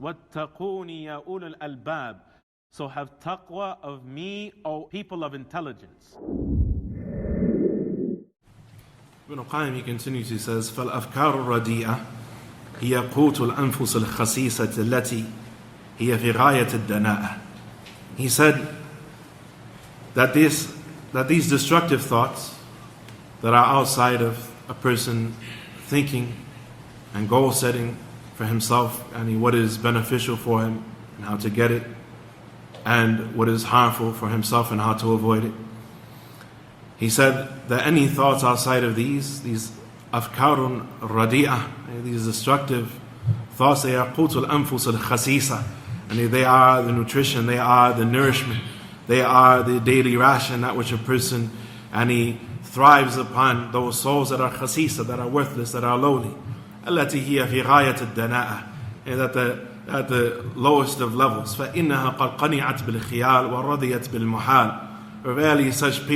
وَاتَّقُونِ يَا أُولُو الْأَلْبَابِ. So have taqwa of me, O people of intelligence. Ibn Qayyim, he continues, he says, فَالْأَفْكَارُ الرَّدِيئَةِ هِيَ قُوتُ الْأَنفُسِ الْخَسِيسَةِ الَّتِي هِيَ فِي غَايَةِ الدَّنَاءَةِ. He said that these destructive thoughts that are outside of a person thinking and goal setting for himself, and what is beneficial for him and how to get it, and what is harmful for himself and how to avoid it. He said that any thoughts outside of these afkarun radi'ah, these destructive thoughts, they are qutul anfus al-khasisa, and they are the nutrition, they are the nourishment, they are the daily ration, that which a person and he thrives upon, those souls that are khasisa, that are worthless, that are lowly. التي هي في غاية الدناءة, and at the lowest of levels. فإنها قد قنعت بالخيال ورضيت بالمحال. Rarely such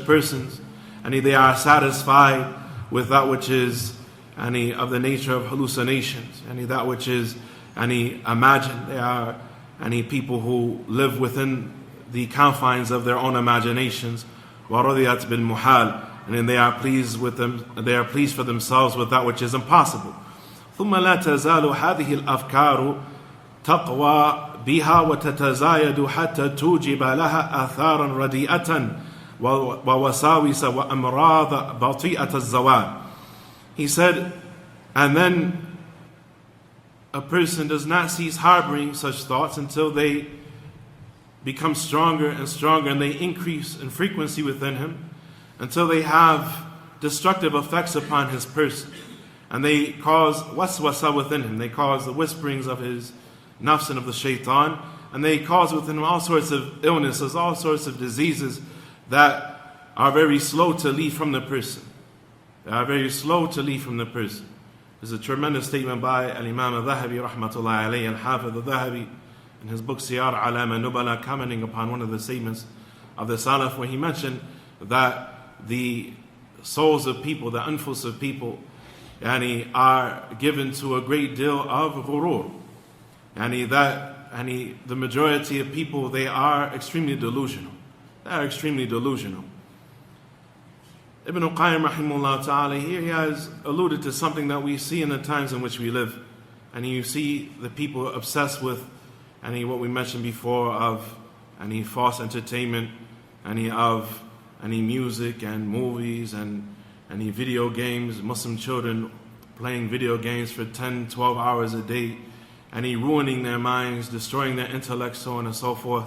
persons, and they are satisfied with that which is of the nature of hallucinations, and that which is imagined. They are people who live within the confines of their own imaginations. وَرَضِيَتْ بِالْمُحَالِ, and they are pleased with them. They are pleased for themselves with that which is impossible. ثُمَّ لَا تَزَالُ هَذِهِ الْأَفْكَارُ تَقْوَى بها وتتزايد حتى توجب لها آثارا رديئة ووساوس وأمراض بطيئة الزوال. He said, and then a person does not cease harboring such thoughts until they become stronger and stronger, and they increase in frequency within him until they have destructive effects upon his person, and they cause waswasa within him. They cause the whisperings of his nafs and of the shaitan, and they cause within him all sorts of illnesses, all sorts of diseases that are very slow to leave from the person. They are very slow to leave from the person. There's a tremendous statement by Al-Imam al-Dhahabi, rahmatullahi alayhi, al-Hafidh al-Dhahabi, in his book Siyar Alam al-Nubala, commenting upon one of the statements of the Salaf, where he mentioned that the souls of people, the anfus of people, are given to a great deal of ghurur. The majority of people, they are extremely delusional. They are extremely delusional. Ibn Qayyim rahimahullah ta'ala, here he has alluded to something that we see in the times in which we live. And you see the people obsessed with what we mentioned before of false entertainment, of music and movies and video games, Muslim children playing video games for 10, 12 hours a day, ruining their minds, destroying their intellect, so on and so forth.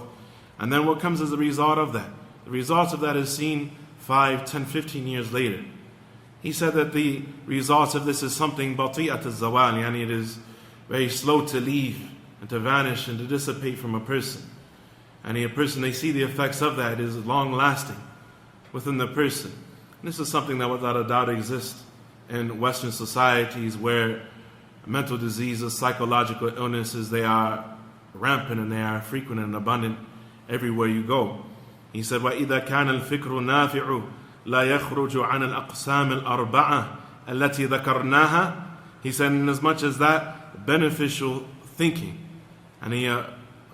And then what comes as a result of that? The result of that is seen 5, 10, 15 years later. He said that the results of this is something bati'at al-zawal, it is very slow to leave and to vanish and to dissipate from a person. A person, they see the effects of that, is long lasting within the person. And this is something that without a doubt exists in Western societies, where mental diseases, psychological illnesses, they are rampant and they are frequent and abundant everywhere you go. He said, وَإِذَا كَانَ الْفِكْرُ النَّافِعُ لَا يَخْرُجُ عَنَ الْأَقْسَامِ الْأَرْبَعَةِ الَّتِي ذَكَرْنَاهَا. He said, in as much as that beneficial thinking and a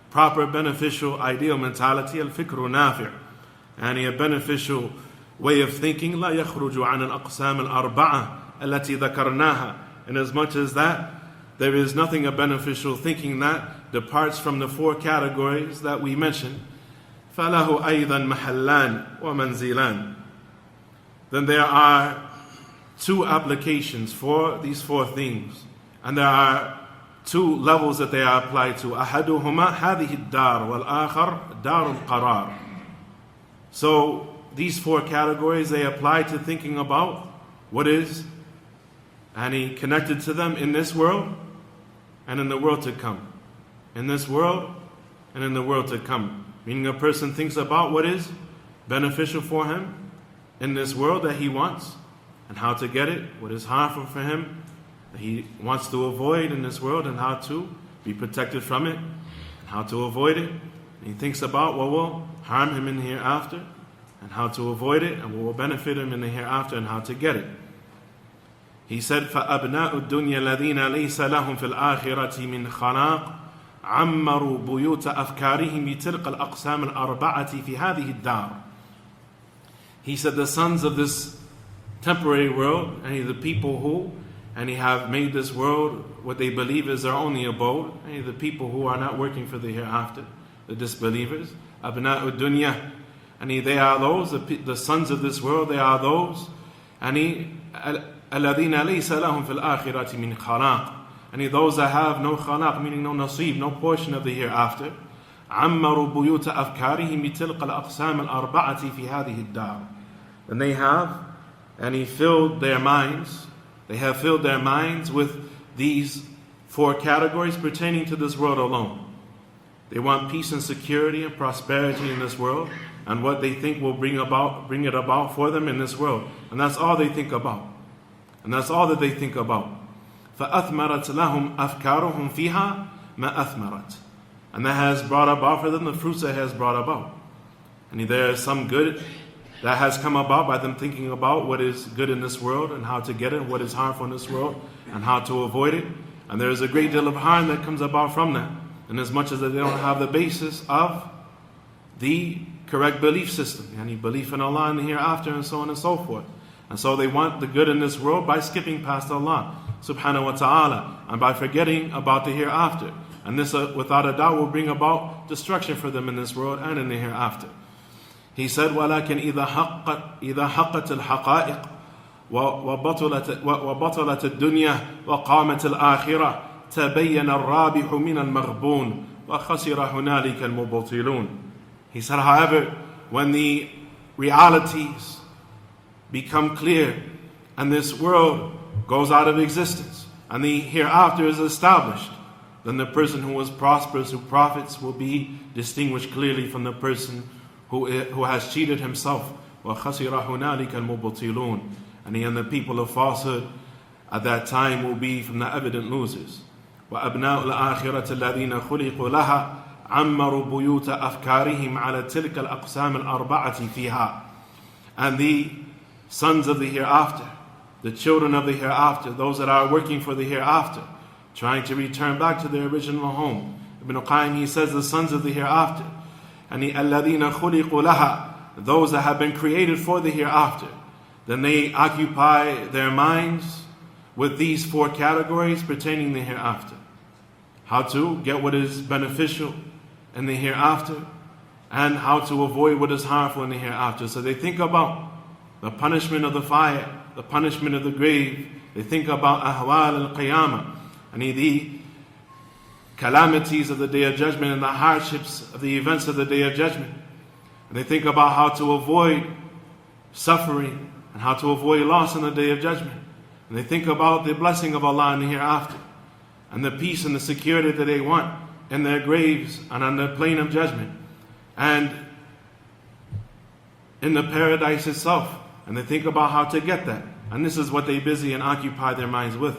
proper beneficial ideal mentality, الْفِكْرُ نَافِعُ, and a beneficial way of thinking, لَا يَخْرُجُ عَنَ الْأَقْسَامِ الْأَرْبَعَةِ الَّتِي ذَكَرْنَاهَا. And as much as that, there is nothing of beneficial thinking that departs from the 4 categories that we mentioned. فَلَهُ أَيْضًا مَحَلَّانِ وَمَنْزِلَانِ. Then there are 2 applications for these 4 things, and there are 2 levels that they are applied to. أَحَدُهُمَا هَذِهِ الدَّارُ وَالْآخَرُ دَارُ الْقَرَارِ. So these 4 categories, they apply to thinking about what is connected to them in this world and in the world to come. In this world and in the world to come. Meaning a person thinks about what is beneficial for him in this world that he wants and how to get it, what is harmful for him that he wants to avoid in this world and how to be protected from it and how to avoid it. And he thinks about what will harm him in the hereafter and how to avoid it, and what will benefit him in the hereafter and how to get it. He said, فَأَبْنَاءُ الدُّنْيَا الَّذِينَ لَيْسَ لَهُمْ فِي الْآخِرَةِ مِنْ خَلَاقٍ عمروا بيوت أفكارهم بتلك الأقسام الأربعة في هذه الدار. He said the sons of this temporary world, and the people who have made this world what they believe is their only abode, and the people who are not working for the hereafter, the disbelievers, أبناء الدنيا, and they are those, the sons of this world, they are those, and الذين ليس لهم في الآخرة من خلاق, and those that have no khalaq, meaning no nasib, no portion of the hereafter. عمروا بيوت أفكارهم بتلك الأقسام الأربعة في هذه الدار. And they have, filled their minds, they have filled their minds with these four categories pertaining to this world alone. They want peace and security and prosperity in this world, and what they think will bring it about for them in this world. And that's all they think about. And that's all that they think about. فَأَثْمَرَتْ لَهُمْ أَفْكَارُهُمْ فِيهَا مَا أَثْمَرَتْ. And that has brought about for them the fruits that has brought about. And there is some good that has come about by them thinking about what is good in this world and how to get it, what is harmful in this world and how to avoid it. And there is a great deal of harm that comes about from that. And as much as that they don't have the basis of the correct belief system, belief in Allah and the hereafter and so on and so forth. And so they want the good in this world by skipping past Allah subhanahu wa ta'ala and by forgetting about the hereafter. And this without a doubt will bring about destruction for them in this world and in the hereafter. He said, وَلَكِنْ إِذَا حَقَّتِ الْحَقَائِقِ وَبَطَلَتِ الدُّنْيَا وَقَامَتِ الْآخِرَةِ تَبَيَّنَ الرَّابِحُ مِنَ الْمَغْبُونِ وَخَسِرَ هُنَالِكَ الْمُبْطِلُونَ. He said, however, when the realities become clear and this world goes out of existence and the hereafter is established, then the person who is prosperous, who profits, will be distinguished clearly from the person who has cheated himself. وَخَسِرَ هُنَالِكَ الْمُبْطِلُونَ. And the people of falsehood at that time will be from the evident losers. وَأَبْنَاءُ الْآخِرَةِ الَّذِينَ خُلِقُوا لَهَا عَمَّرُوا بُيُوتَ أَفْكَارِهِمْ عَلَى تِلْكَ الْأَقْسَامِ الْأَرْبَعَةِ فِيهَا. And the sons of the hereafter, the children of the hereafter, those that are working for the hereafter, trying to return back to their original home. Ibn Qayyim, he says, the sons of the hereafter, and the الَّذِينَ خُلِقُوا لَهَا, those that have been created for the hereafter, then they occupy their minds with these four categories pertaining to the hereafter. How to get what is beneficial in the hereafter, and how to avoid what is harmful in the hereafter. So they think about the punishment of the fire, the punishment of the grave. They think about ahwal al-qiyamah, and the calamities of the Day of Judgment and the hardships of the events of the Day of Judgment. And they think about how to avoid suffering and how to avoid loss on the Day of Judgment. And they think about the blessing of Allah in the hereafter and the peace and the security that they want in their graves and on the plane of judgment and in the paradise itself. And they think about how to get that. And this is what they busy and occupy their minds with.